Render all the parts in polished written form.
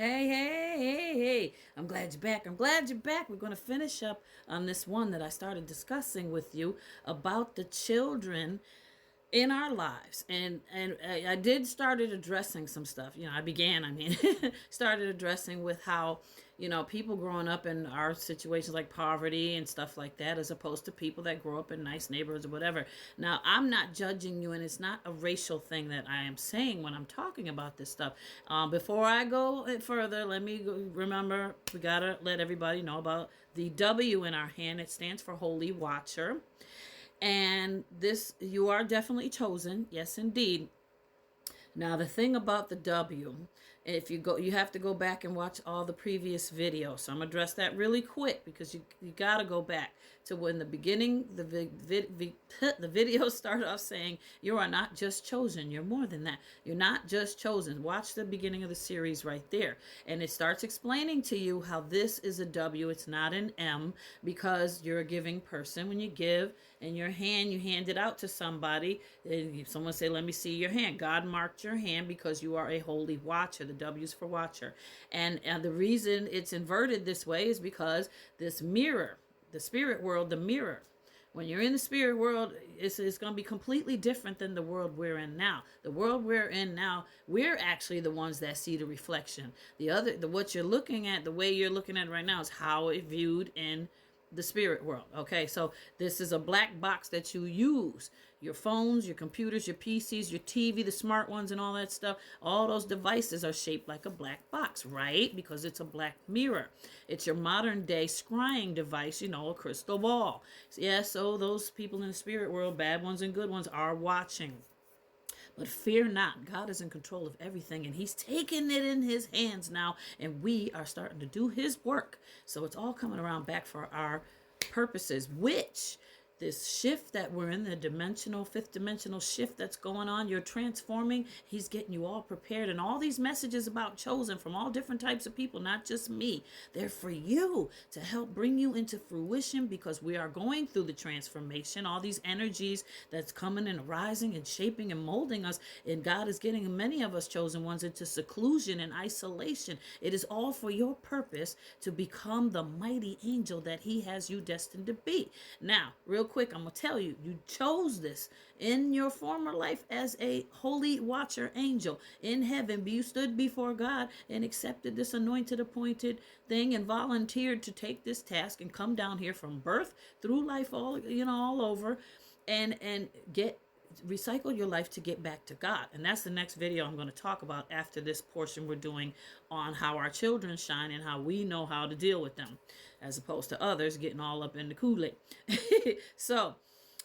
Hey, hey, hey, hey. I'm glad you're back. I'm glad you're back. We're going to finish up on this one that I started discussing with you about the children in our lives. And I did started addressing some stuff. Started addressing with how, people growing up in our situations like poverty and stuff like that, as opposed to people that grow up in nice neighborhoods or whatever. Now, I'm not judging you, and it's not a racial thing that I am saying when I'm talking about this stuff. Before I go further, let me remember, we got to let everybody know about the W in our hand. It stands for Holy Watcher. And this, you are definitely chosen. Yes, indeed. Now, the thing about the W, if you go, you have to go back and watch all the previous videos. So I'm gonna address that really quick because you got to go back to when the beginning, the video started off saying, you are not just chosen, you're more than that. You're not just chosen. Watch the beginning of the series right there. And it starts explaining to you how this is a W, it's not an M, because you're a giving person. When you give in your hand, you hand it out to somebody. Someone say, let me see your hand. God marked your hand because you are a holy watcher. The W's for watcher. And the reason it's inverted this way is because this mirror, the spirit world, the mirror, when you're in the spirit world, it's going to be completely different than the world we're in now. The world we're in now, we're actually the ones that see the reflection. What you're looking at, the way you're looking at it right now is how it viewed in the spirit world. Okay, so this is a black box that you use. Your phones, your computers, your PCs, your TV, the smart ones and all that stuff, all those devices are shaped like a black box, right? Because it's a black mirror. It's your modern day scrying device, a crystal ball. Yeah, so those people in the spirit world, bad ones and good ones, are watching. But fear not, God is in control of everything, and he's taking it in his hands now, and we are starting to do his work. So it's all coming around back for our purposes, which this shift that we're in, the fifth dimensional shift that's going on, you're transforming. He's getting you all prepared. And all these messages about chosen from all different types of people, not just me, they're for you to help bring you into fruition, because we are going through the transformation, all these energies that's coming and rising and shaping and molding us. And God is getting many of us chosen ones into seclusion and isolation. It is all for your purpose to become the mighty angel that he has you destined to be. Now, real quick, I'm going to tell you, you chose this in your former life as a holy watcher angel in heaven. You stood before God and accepted this anointed, appointed thing and volunteered to take this task and come down here from birth through life, all over, and recycle your life to get back to God. And that's the next video I'm going to talk about after this portion we're doing on how our children shine and how we know how to deal with them, as opposed to others getting all up in the Kool-Aid. So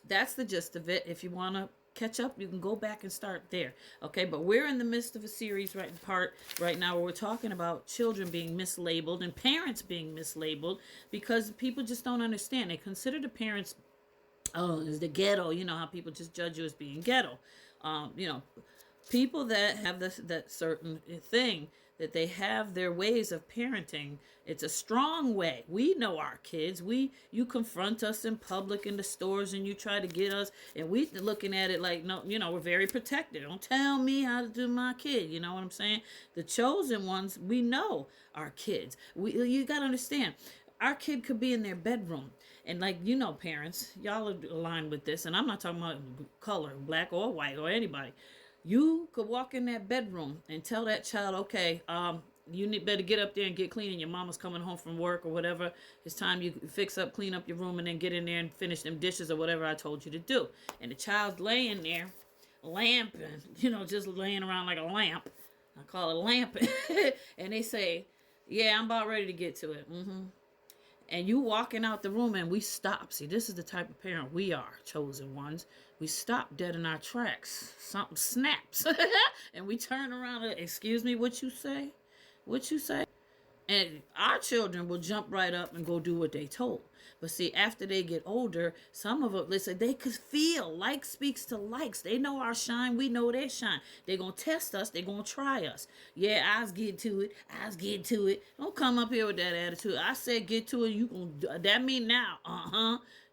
that's the gist of it. If you want to catch up, you can go back and start there. Okay, but we're in the midst of a series right now where we're talking about children being mislabeled and parents being mislabeled because people just don't understand. They consider the parents, oh, it's the ghetto. You know how people just judge you as being ghetto. People that have that certain thing, that they have their ways of parenting. It's a strong way. We know our kids. You confront us in public in the stores and you try to get us, and we looking at it like, no, we're very protected. Don't tell me how to do my kid. You know what I'm saying? The chosen ones, we know our kids. You got to understand. Our kid could be in their bedroom, and parents, y'all are aligned with this, and I'm not talking about color, black or white or anybody. You could walk in that bedroom and tell that child, okay, you better get up there and get clean, and your mama's coming home from work or whatever. It's time you fix up, clean up your room, and then get in there and finish them dishes or whatever I told you to do. And the child's laying there, lamping, just laying around like a lamp. I call it lamping. And they say, yeah, I'm about ready to get to it. And you walking out the room and we stop. See, this is the type of parent we are, chosen ones. We stop dead in our tracks. Something snaps. And we turn around and, excuse me, what you say? What you say? And our children will jump right up and go do what they told. But see, after they get older, some of them, listen, they could feel. Like speaks to likes. They know our shine. We know their shine. They're going to test us. They're going to try us. Yeah, I was getting to it. I was getting to it. Don't come up here with that attitude. I said get to it. You gonna, that mean now.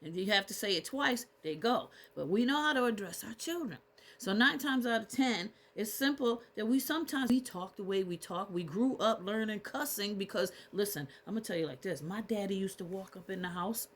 And you have to say it twice. They go. But we know how to address our children. So 9 times out of 10, it's simple that we sometimes we talk the way we talk. We grew up learning cussing because, listen, I'm gonna tell you like this. My daddy used to walk up in the house,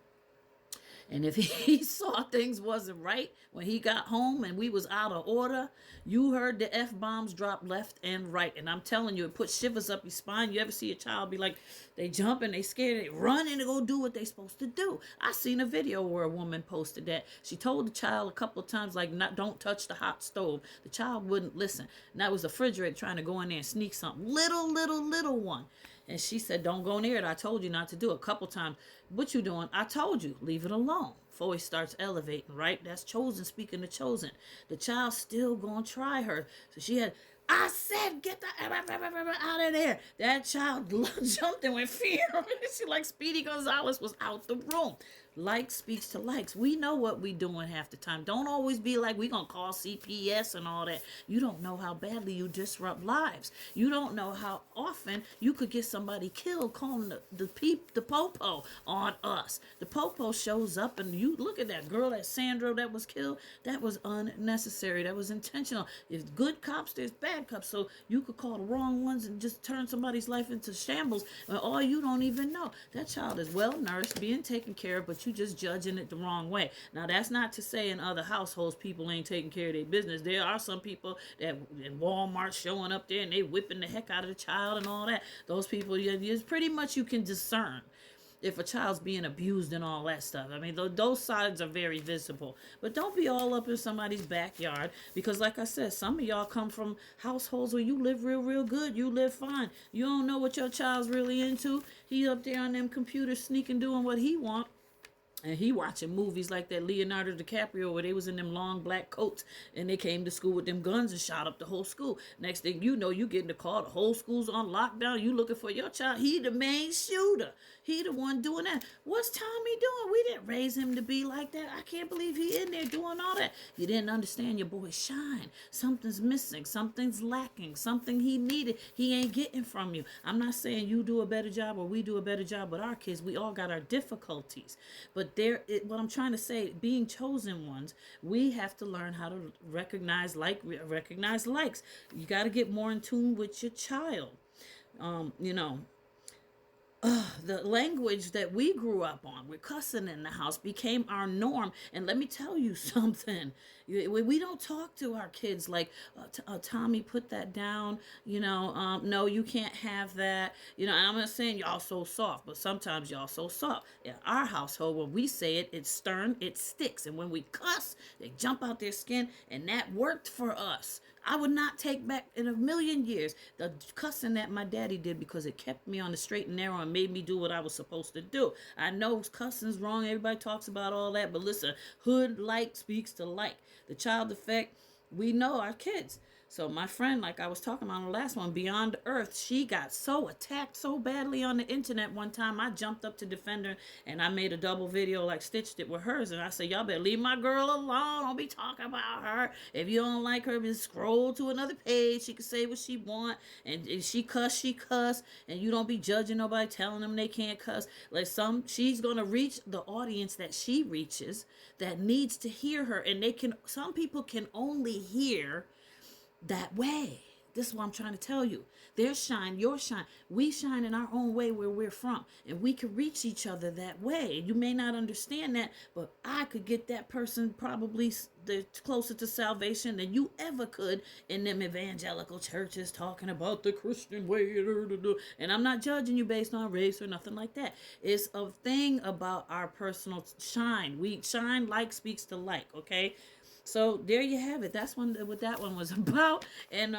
and if he saw things wasn't right when he got home and we was out of order, you heard the F-bombs drop left and right. And I'm telling you, it put shivers up your spine. You ever see a child be like, they jump and they scared, they run and they go do what they supposed to do. I seen a video where a woman posted that. She told the child a couple of times, like, not, don't touch the hot stove. The child wouldn't listen. And that was the refrigerator trying to go in there and sneak something. Little one. And she said, don't go near it. I told you not to do it a couple times. What you doing? I told you, leave it alone. Voice starts elevating, right? That's chosen, speaking to chosen. The child still gonna try her. So she had, I said, get the out of there. That child jumped and went fear. She like Speedy Gonzalez was out the room. Like speaks to likes. We know what we doing half the time. Don't always be like, we gonna call CPS and all that. You don't know how badly you disrupt lives. You don't know how often you could get somebody killed calling the popo on us. The popo shows up and you look at that girl, that Sandra that was killed. That was unnecessary. That was intentional. If good cops, there's bad cops. So you could call the wrong ones and just turn somebody's life into shambles. And all you don't even know. That child is well nourished, being taken care of, but you just judging it the wrong way. Now, that's not to say in other households people ain't taking care of their business. There are some people that in Walmart showing up there and they whipping the heck out of the child and all that. Those people, it's pretty much you can discern if a child's being abused and all that stuff. I mean, those sides are very visible. But don't be all up in somebody's backyard because, like I said, some of y'all come from households where you live real good. You live fine. You don't know what your child's really into. He up there on them computers sneaking, doing what he want. And he watching movies like that Leonardo DiCaprio where they was in them long black coats and they came to school with them guns and shot up the whole school. Next thing you know, you getting the call, the whole school's on lockdown. You looking for your child. He the main shooter. He the one doing that. What's Tommy doing? We didn't raise him to be like that. I can't believe he in there doing all that. You didn't understand your boy shine. Something's missing. Something's lacking. Something he needed. He ain't getting from you. I'm not saying you do a better job or we do a better job with our kids. We all got our difficulties. But what I'm trying to say, being chosen ones, we have to learn how to recognize likes. You got to get more in tune with your child. You know, the language that we grew up on with cussing in the house became our norm. And let me tell you something. We don't talk to our kids like, Tommy, put that down. You know, no, you can't have that. You know, and I'm not saying y'all so soft, but sometimes y'all so soft. In our household, when we say it, it's stern, it sticks. And when we cuss, they jump out their skin. And that worked for us. I would not take back in a million years the cussing that my daddy did because it kept me on the straight and narrow and made me do what I was supposed to do. I know cussing's wrong. Everybody talks about all that. But listen, hood like speaks to like. The child effect, we know our kids. So my friend, like I was talking about on the last one, Beyond Earth, she got so attacked so badly on the internet one time. I jumped up to defend her and I made a double video, like stitched it with hers. And I said, y'all better leave my girl alone. Don't be talking about her. If you don't like her, just scroll to another page. She can say what she want. And if she cuss. And you don't be judging nobody, telling them they can't cuss. Like she's going to reach the audience that she reaches that needs to hear her. And some people can only hear that way. This is what I'm trying to tell you. Their shine, your shine. We shine in our own way where we're from. And we can reach each other that way. You may not understand that, but I could get that person probably closer to salvation than you ever could in them evangelical churches talking about the Christian way. And I'm not judging you based on race or nothing like that. It's a thing about our personal shine. We shine like speaks to like, okay? So there you have it. That's what that one was about. And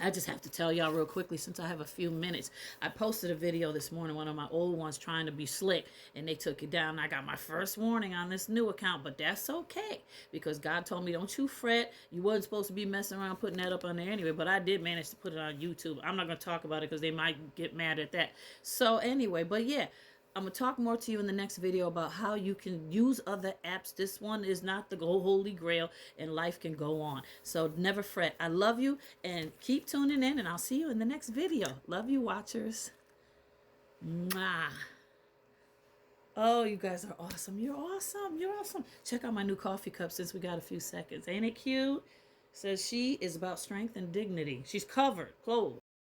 I just have to tell y'all real quickly, since I have a few minutes. I posted a video this morning, one of my old ones trying to be slick, and they took it down. I got my first warning on this new account, but that's okay, because God told me, don't you fret. You wasn't supposed to be messing around putting that up on there anyway, but I did manage to put it on YouTube. I'm not going to talk about it because they might get mad at that. So anyway, but yeah. I'm going to talk more to you in the next video about how you can use other apps. This one is not the holy grail, and life can go on. So never fret. I love you, and keep tuning in, and I'll see you in the next video. Love you, watchers. Mwah. Oh, you guys are awesome. You're awesome. You're awesome. Check out my new coffee cup since we got a few seconds. Ain't it cute? Says she is about strength and dignity. She's covered, clothed.